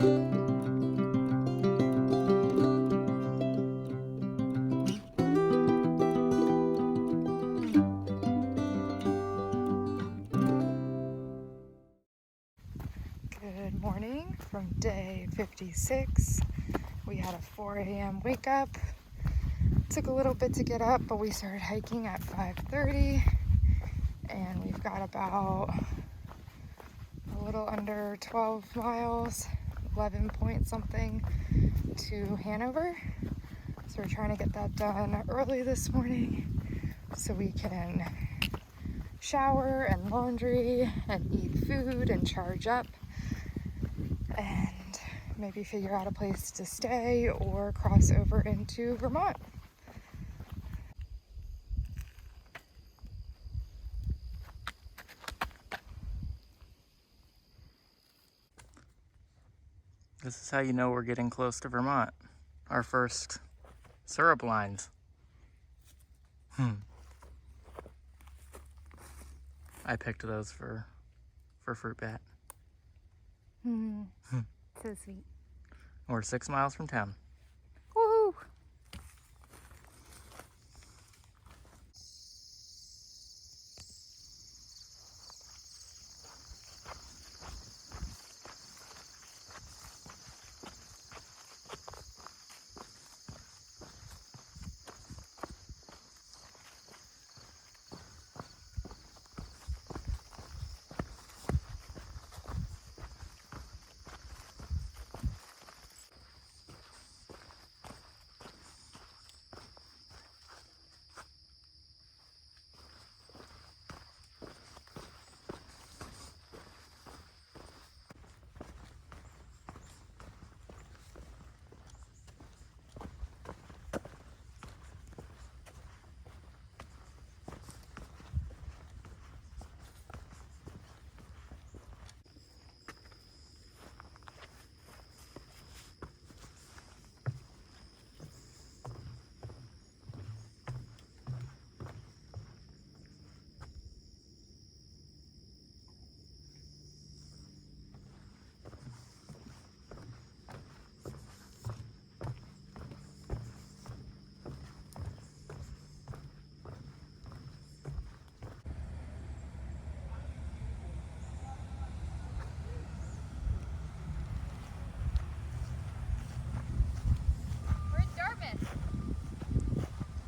Good morning from day 56. We had a 4 a.m. wake up. Took a little bit to get up, but we started hiking at 5:30, and we've got about a little under 12 miles, 11 point something, to Hanover. So we're trying to get that done early this morning so we can shower and laundry and eat food and charge up and maybe figure out a place to stay or cross over into Vermont. This is how you know we're getting close to Vermont. Our first syrup lines. I picked those for Fruitbat. So sweet. We're 6 miles from town. Woohoo!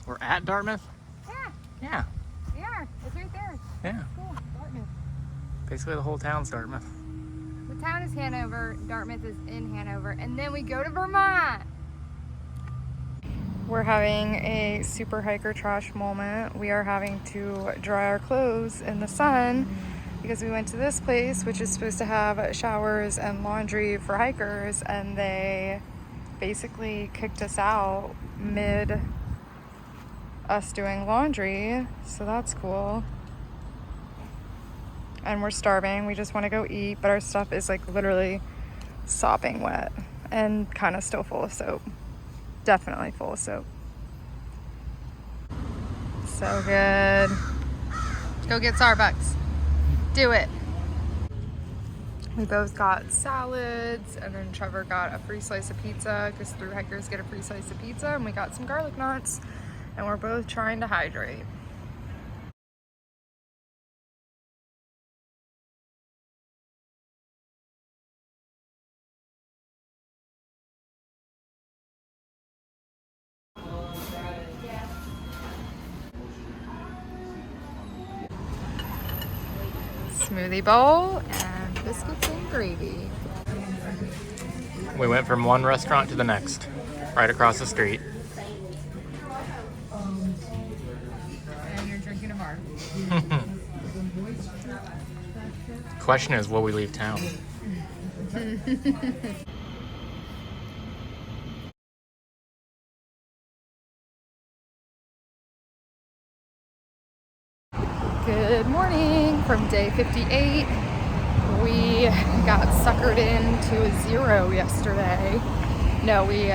We're at Dartmouth? Yeah. Yeah. Yeah, it's right there. Yeah. Cool, Dartmouth. Basically the whole town's Dartmouth. The town is Hanover, Dartmouth is in Hanover, and then we go to Vermont. We're having a super hiker trash moment. We are having to dry our clothes in the sun because we went to this place, which is supposed to have showers and laundry for hikers, and they basically kicked us out mid us doing laundry, so that's cool. And we're starving. We just want to go eat, but our stuff is like literally sopping wet and kind of still full of soap. Definitely full of soap. So good. Go get Starbucks. Do it. We both got salads, and then Trevor got a free slice of pizza because thru hikers get a free slice of pizza, and we got some garlic knots, and we're both trying to hydrate. Smoothie bowl and biscuits and gravy. We went from one restaurant to the next, right across the street. And you're drinking a bar. Question is, will we leave town? Good morning from day 58. We got suckered into a 0 yesterday. No, we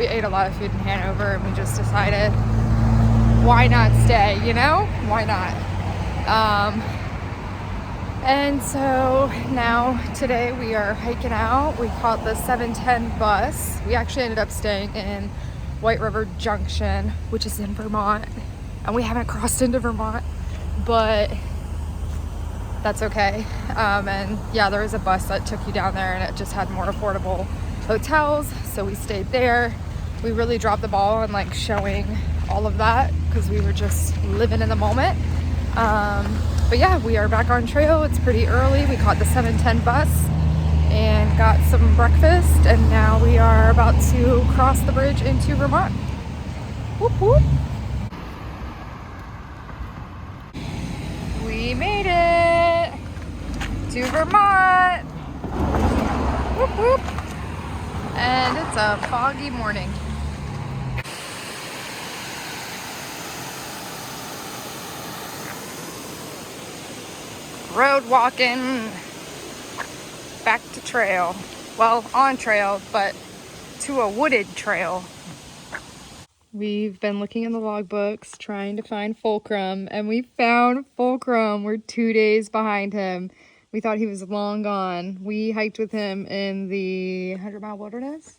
ate a lot of food in Hanover, and we just decided, why not stay, you know? Why not? And so now today we are hiking out. We caught the 7:10 bus. We actually ended up staying in White River Junction, which is in Vermont. And we haven't crossed into Vermont, but that's okay. And yeah, there was a bus that took you down there and it just had more affordable hotels. So we stayed there. We really dropped the ball on like showing all of that because we were just living in the moment. But yeah, we are back on trail. It's pretty early. We caught the 7:10 bus and got some breakfast, and now we are about to cross the bridge into Vermont. Whoop whoop. We made it to Vermont. Whoop whoop. And it's a foggy morning. Road walking back to trail. Well, on trail, but to a wooded trail. We've been looking in the logbooks trying to find Fulcrum, and we found Fulcrum. We're 2 days behind him. We thought he was long gone. We hiked with him in the 100-mile wilderness,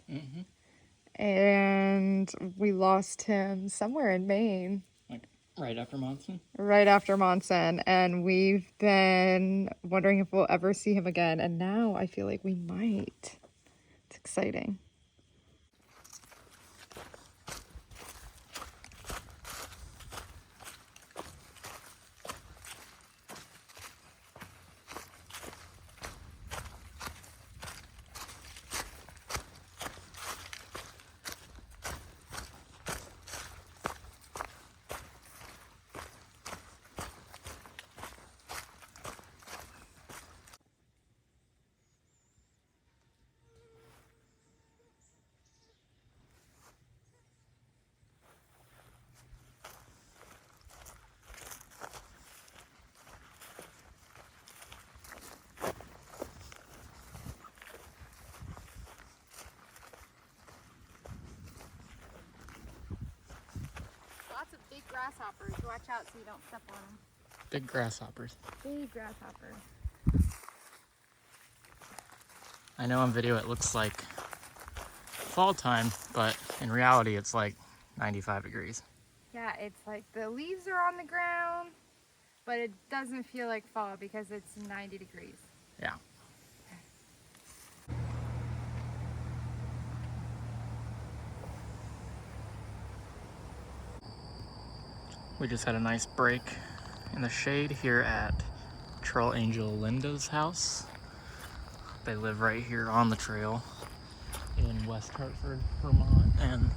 and we lost him somewhere in Maine. Like right after Monson? Right after Monson, and we've been wondering if we'll ever see him again, and now I feel like we might. It's exciting. Lots of big grasshoppers. Watch out so you don't step on them. Big grasshoppers. Big grasshoppers. I know on video it looks like fall time, but in reality it's like 95 degrees. Yeah, it's like the leaves are on the ground, but it doesn't feel like fall because it's 90 degrees. Yeah. We just had a nice break in the shade here at Trail Angel Linda's house. They live right here on the trail in West Hartford, Vermont, and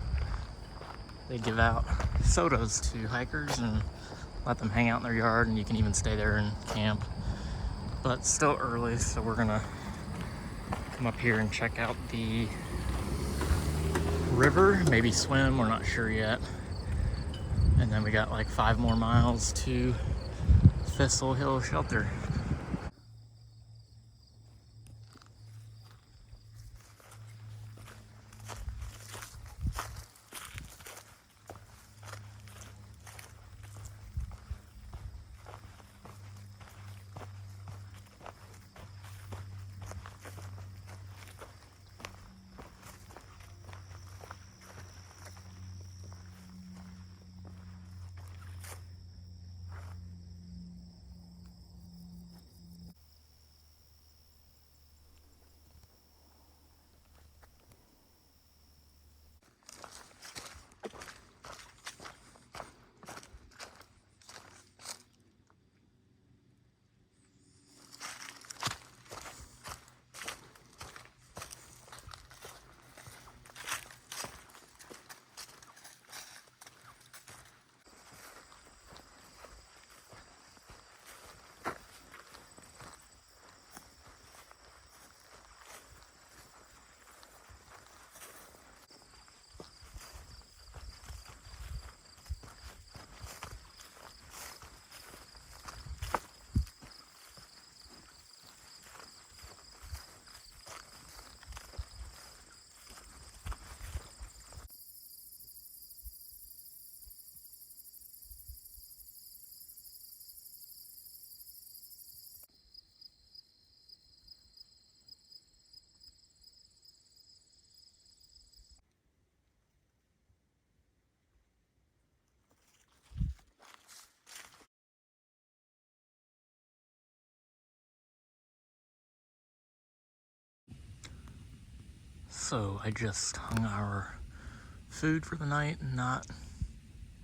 they give out sodas to hikers and let them hang out in their yard, and you can even stay there and camp. But it's still early, so we're gonna come up here and check out the river, maybe swim, we're not sure yet. And then we got like 5 more miles to Thistle Hill Shelter. So I just hung our food for the night. Not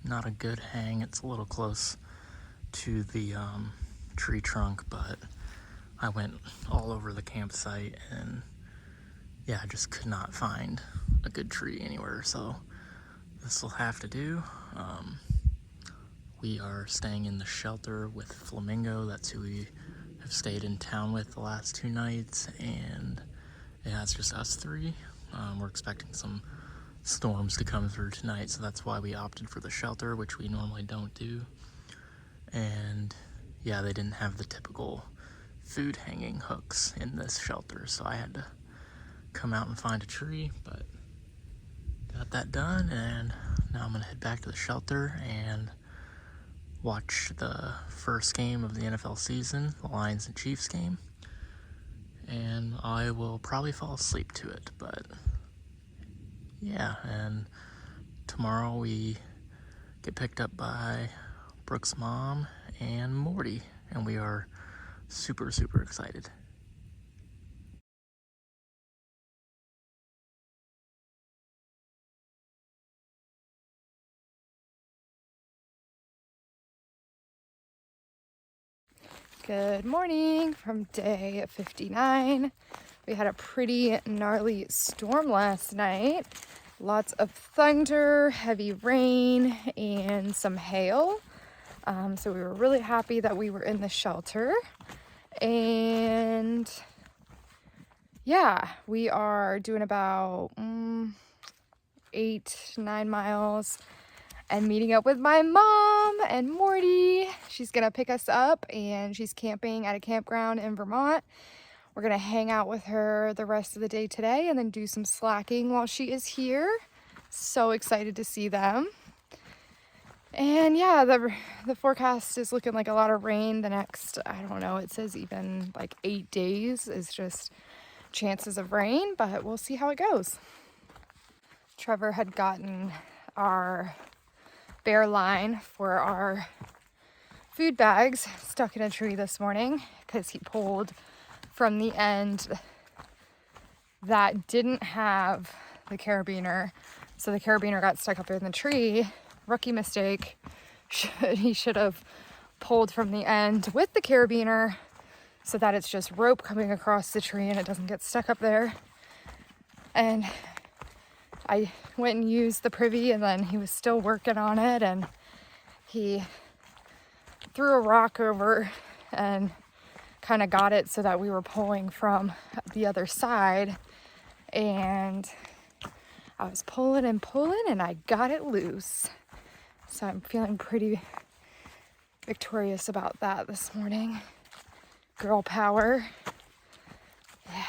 a good hang. It's a little close to the tree trunk, but I went all over the campsite and yeah, I just could not find a good tree anywhere. So this will have to do. We are staying in the shelter with Flamingo. That's who we have stayed in town with the last 2 nights, and yeah, it's just us 3. We're expecting some storms to come through tonight, so that's why we opted for the shelter, which we normally don't do. And yeah, they didn't have the typical food hanging hooks in this shelter, so I had to come out and find a tree, but got that done, and now I'm gonna head back to the shelter and watch the first game of the NFL season, the Lions and Chiefs game, and I will probably fall asleep to it. But yeah, and tomorrow we get picked up by Brooke's mom and Morty, and we are super excited. Good morning from day 59. We had a pretty gnarly storm last night. Lots of thunder, heavy rain, and some hail. So we were really happy that we were in the shelter. And yeah, we are doing about 8-9 miles and meeting up with my mom and Morty. She's gonna pick us up, and she's camping at a campground in Vermont. We're gonna hang out with her the rest of the day today and then do some slacking while she is here. So excited to see them. And yeah, the forecast is looking like a lot of rain the next, I don't know, it says even like 8 days is just chances of rain, but we'll see how it goes. Trevor had gotten our bear line for our food bags stuck in a tree this morning because he pulled from the end that didn't have the carabiner. So the carabiner got stuck up in the tree. Rookie mistake. He should have pulled from the end with the carabiner so that it's just rope coming across the tree and it doesn't get stuck up there. And I went and used the privy, and then he was still working on it, and he threw a rock over and kind of got it so that we were pulling from the other side, and I was pulling and I got it loose. So I'm feeling pretty victorious about that this morning. Girl power. Yeah.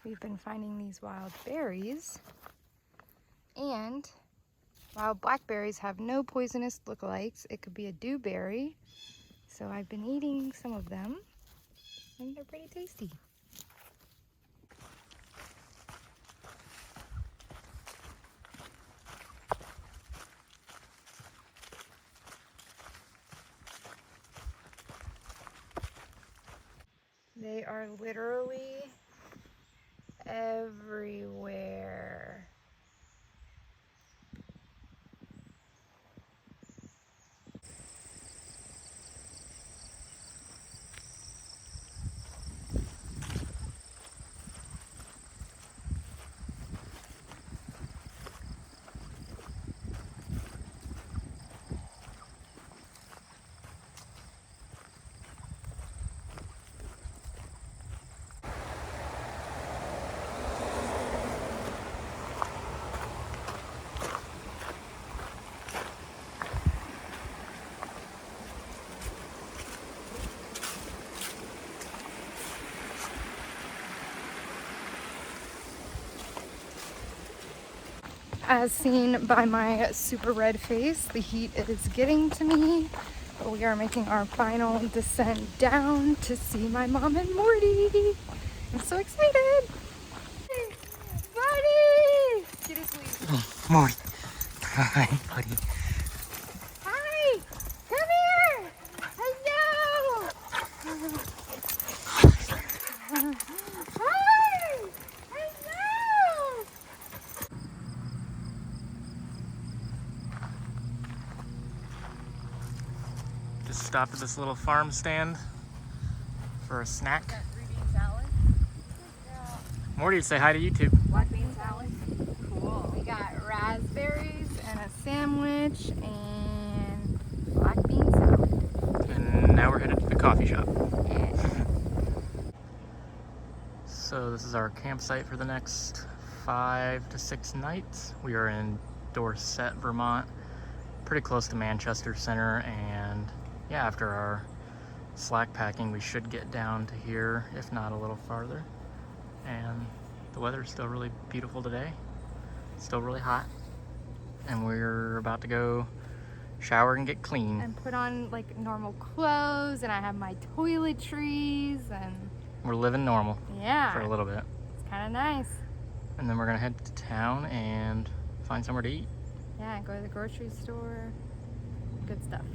We've been finding these wild berries, and wild blackberries have no poisonous lookalikes. It could be a dewberry, so I've been eating some of them, and they're pretty tasty. They are literally everywhere. As seen by my super red face, the heat is getting to me, but we are making our final descent down to see my mom and Morty. I'm so excited. Hey, buddy! Get his lead. Morty. Hi, buddy. Hi! Come here! Hello! Hi! Hello! Just stopped at this little farm stand for a snack. Got 3 bean salad. Morty, say hi to YouTube. Black bean salad. Cool. We got raspberries and a sandwich and black bean salad. And now we're headed to the coffee shop. Yeah. So this is our campsite for the next 5 to 6 nights. We are in Dorset, Vermont, pretty close to Manchester Center, and yeah, after our slack packing we should get down to here, if not a little farther. And the weather's still really beautiful today, still really hot, and we're about to go shower and get clean. And put on like normal clothes, and I have my toiletries, and We're living normal yeah, for a little bit, it's kind of nice. and then we're gonna head to town and find somewhere to eat. Yeah, go to the grocery store, good stuff.